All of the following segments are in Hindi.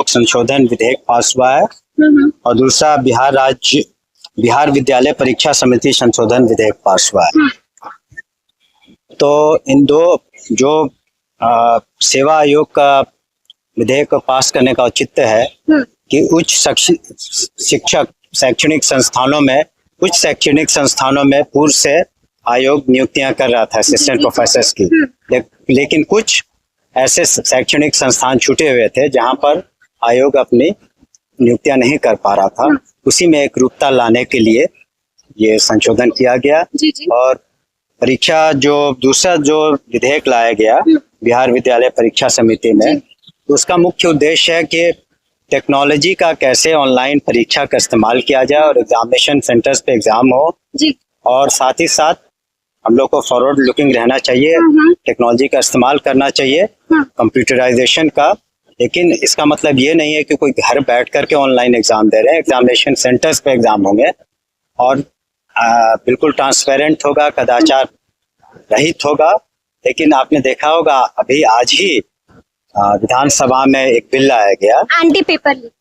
आयोग संशोधन विधेयक पास हुआ है और दूसरा बिहार विद्यालय परीक्षा समिति संशोधन विधेयक पास हुआ है। तो इन दो जो सेवा आयोग का विधेयक को पास करने का औचित्य है कि उच्च शैक्षणिक संस्थानों में पूर्व से आयोग नियुक्तियां कर रहा था असिस्टेंट प्रोफेसर्स की, लेकिन कुछ ऐसे शैक्षणिक संस्थान छूटे हुए थे जहां पर आयोग अपनी नियुक्तियां नहीं कर पा रहा था। उसी में एक रूपता लाने के लिए ये संशोधन किया गया। और परीक्षा दूसरा जो विधेयक लाया गया बिहार विद्यालय परीक्षा समिति में, उसका मुख्य उद्देश्य है कि टेक्नोलॉजी का कैसे ऑनलाइन परीक्षा का इस्तेमाल किया जाए और एग्जामिनेशन सेंटर्स पे एग्जाम हो और साथ ही साथ हम लोग को फॉरवर्ड लुकिंग रहना चाहिए, टेक्नोलॉजी का इस्तेमाल करना चाहिए, कंप्यूटराइजेशन का। लेकिन इसका मतलब ये नहीं है कि कोई घर बैठ करके ऑनलाइन एग्जाम दे रहे हैं। एग्जामिनेशन सेंटर्स पे एग्जाम होंगे और बिल्कुल ट्रांसपेरेंट होगा, कदाचार रहित होगा। लेकिन आपने देखा होगा अभी आज ही विधानसभा में एक बिल लाया गया एंटी पेपर लीक,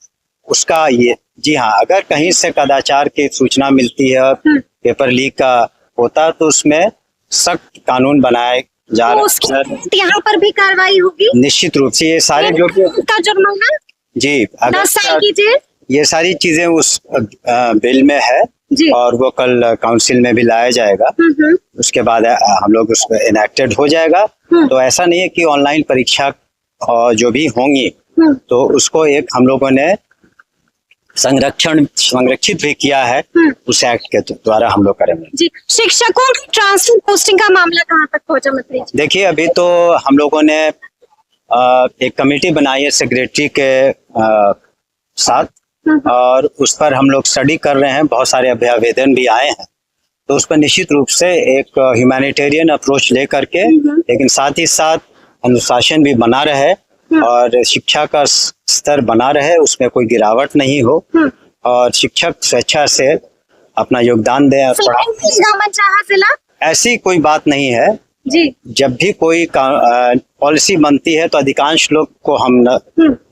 उसका ये जी हाँ, अगर कहीं से कदाचार की सूचना मिलती है, पेपर लीक का होता, तो उसमें सख्त कानून बनाए जा रहा है। यहाँ पर भी कार्रवाई होगी निश्चित रूप से। ये सारे जो का जुर्माना जी 10 साल की जेल, ये सारी चीजें उस बिल में है और वो कल काउंसिल में भी लाया जाएगा। उसके बाद हम लोग उस पर इनेक्टेड हो जाएगा। तो ऐसा नहीं है कि ऑनलाइन परीक्षा जो भी होंगी तो उसको एक हम लोगों ने संरक्षित भी किया है उस एक्ट के द्वारा हम लोग करेंगे। जी, शिक्षकों की ट्रांसफर पोस्टिंग का मामला कहाँ तक पहुंचा मंत्री जी? देखिए, अभी तो हम लोगों ने एक कमेटी बनाई है सेक्रेटरी के साथ और उस पर हम लोग स्टडी कर रहे हैं। बहुत सारे अभ्यावेदन भी आए हैं, तो उस पर निश्चित रूप से एक ह्यूमैनिटेरियन अप्रोच ले करके, लेकिन साथ ही साथ अनुशासन भी बना रहे और शिक्षा का स्तर बना रहे, उसमें कोई गिरावट नहीं हो और शिक्षक स्वेच्छा से अपना योगदान दें। ऐसी कोई बात नहीं है जी। जब भी कोई पॉलिसी बनती है तो अधिकांश लोग को हम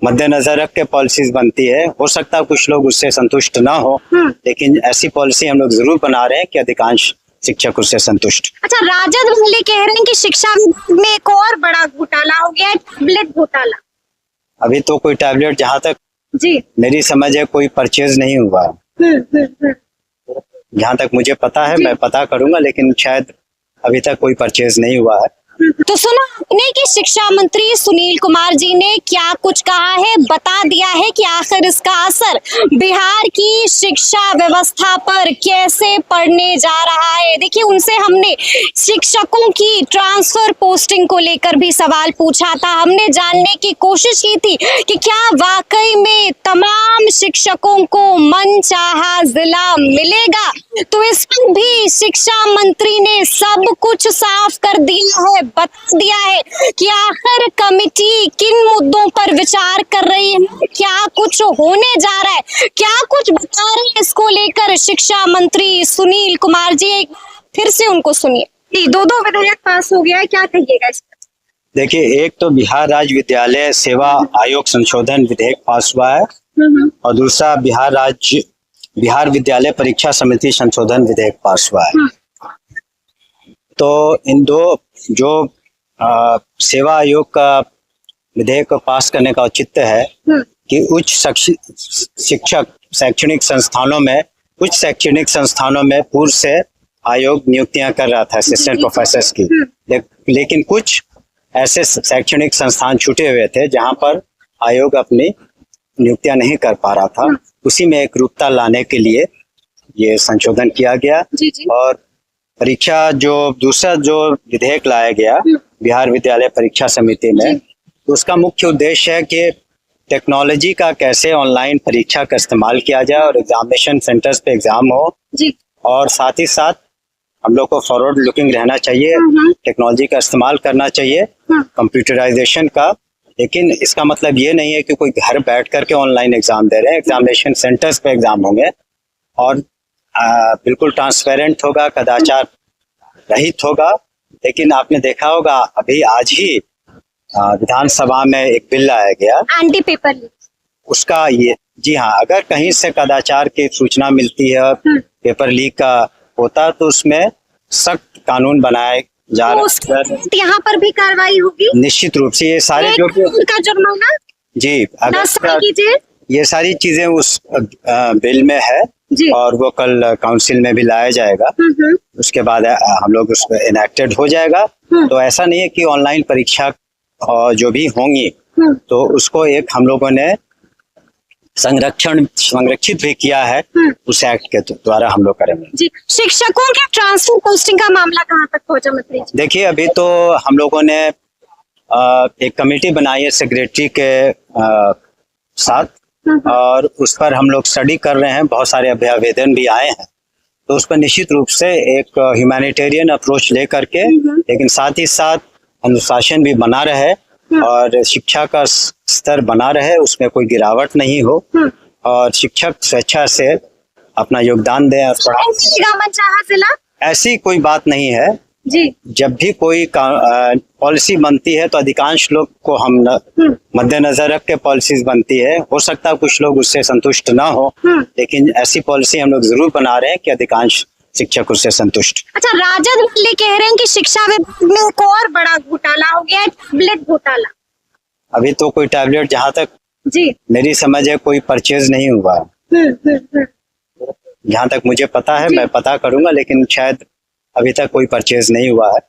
मद्देनजर रख के पॉलिसीज बनती है। हो सकता है कुछ लोग उससे संतुष्ट ना हो, लेकिन ऐसी पॉलिसी हम लोग जरूर बना रहे हैं कि अधिकांश शिक्षक उससे संतुष्ट। अच्छा, राजद वाले कह रहे हैं कि शिक्षा विभाग में एक और बड़ा घोटाला हो गया है, टैबलेट घोटाला। अभी तो कोई टैबलेट जहाँ तक जी मेरी समझ है कोई परचेज नहीं हुआ। जहाँ तक मुझे पता है, मैं पता करूंगा, लेकिन शायद अभी तक कोई परचेज नहीं हुआ है। तो सुना आपने कि शिक्षा मंत्री सुनील कुमार जी ने क्या कुछ कहा है, बता दिया है कि आखिर इसका असर बिहार की शिक्षा व्यवस्था पर कैसे पड़ने जा रहा है। देखिए, उनसे हमने शिक्षकों की ट्रांसफर पोस्टिंग को लेकर भी सवाल पूछा था। हमने जानने की कोशिश की थी कि क्या वाकई में तमाम शिक्षकों को मनचाहा जिला मिलेगा। तो इस पर भी शिक्षा मंत्री ने सब कुछ साफ कर दिया है, बता दिया है कि आखिर कमेटी किन मुद्दों पर विचार कर रही है, क्या कुछ होने जा रहा है, क्या कुछ बता रहे हैं इसको लेकर शिक्षा मंत्री सुनील कुमार जी। एक फिर से उनको सुनिए। दो विधेयक पास हो गया है, क्या कहिएगा इस पर? देखिए, एक तो बिहार राज्य विद्यालय सेवा आयोग संशोधन विधेयक पास हुआ है और दूसरा बिहार विद्यालय परीक्षा समिति संशोधन विधेयक पास हुआ है। तो इन दो जो सेवा आयोग का विधेयक को पास करने का औचित्य है कि उच्च शैक्षणिक संस्थानों में पूर्व से आयोग नियुक्तियां कर रहा था असिस्टेंट प्रोफेसर्स की, लेकिन कुछ ऐसे शैक्षणिक संस्थान छूटे हुए थे जहां पर आयोग अपनी नियुक्तियां नहीं कर पा रहा था। उसी में एक रूपता लाने के लिए ये संशोधन किया गया। और परीक्षा दूसरा जो विधेयक लाया गया बिहार विद्यालय परीक्षा समिति में, उसका मुख्य उद्देश्य है कि टेक्नोलॉजी का कैसे ऑनलाइन परीक्षा का इस्तेमाल किया जाए और एग्जामिनेशन सेंटर्स पे एग्जाम हो और साथ ही साथ हम लोग को फॉरवर्ड लुकिंग रहना चाहिए, टेक्नोलॉजी का इस्तेमाल करना चाहिए, कंप्यूटराइजेशन का। लेकिन इसका मतलब ये नहीं है कि कोई घर बैठ करके ऑनलाइन एग्जाम दे रहे हैं। एग्जामिनेशन सेंटर्स पे एग्जाम होंगे और बिल्कुल ट्रांसपेरेंट होगा, कदाचार रहित होगा। लेकिन आपने देखा होगा अभी आज ही विधानसभा में एक बिल लाया गया एंटी पेपर लीक, उसका ये, जी हाँ, अगर कहीं से कदाचार की सूचना मिलती है, पेपर लीक का होता, तो उसमें सख्त कानून बनाए जा तो रहा है। उसके यहाँ पर भी कार्रवाई होगी। निश्चित रूप से ये सारे एक जो उनका जुर्माना जी 10 साल की अगर जेल। ये सारी चीजें उस बिल में है जी। और वो कल काउंसिल में भी लाया जाएगा। उसके बाद हम लोग उस पर इनेक्टेड हो जाएगा। तो ऐसा नहीं है कि ऑनलाइन परीक्षा जो भी होंगी तो उसको एक हम लोगों ने संरक्षित भी किया है उस एक्ट के द्वारा हम लोग करेंगे। जी, शिक्षकों के ट्रांसफर पोस्टिंग का मामला कहाँ तक पहुंचा मंत्री जी? देखिए, अभी तो हम लोगों ने एक कमेटी बनाई है सेक्रेटरी के साथ और उस पर हम लोग स्टडी कर रहे हैं। बहुत सारे अभ्यावेदन भी आए हैं, तो उस पर निश्चित रूप से एक ह्यूमैनिटेरियन अप्रोच ले करके, लेकिन साथ ही साथ अनुशासन भी बना रहे और शिक्षा का स्तर बना रहे, उसमें कोई गिरावट नहीं हो और शिक्षक स्वेच्छा से अपना योगदान दें और मनचाहा जिला ऐसी कोई बात नहीं है। जी। जब भी कोई पॉलिसी बनती है तो अधिकांश लोग को हम मद्देनजर रख के पॉलिसीज बनती है। हो सकता है कुछ लोग उससे संतुष्ट ना हो, लेकिन ऐसी पॉलिसी हम लोग जरूर बना रहे हैं कि अधिकांश शिक्षक उससे संतुष्ट। अच्छा, राजद वाले कह रहे हैं कि शिक्षा विभाग में एक और बड़ा घोटाला हो गया है, टैबलेट घोटाला। अभी तो कोई टैबलेट, जहाँ तक जी मेरी समझ है, कोई परचेज नहीं हुआ। जहाँ तक मुझे पता है, मैं पता करूंगा, लेकिन शायद अभी तक कोई परचेज नहीं हुआ है।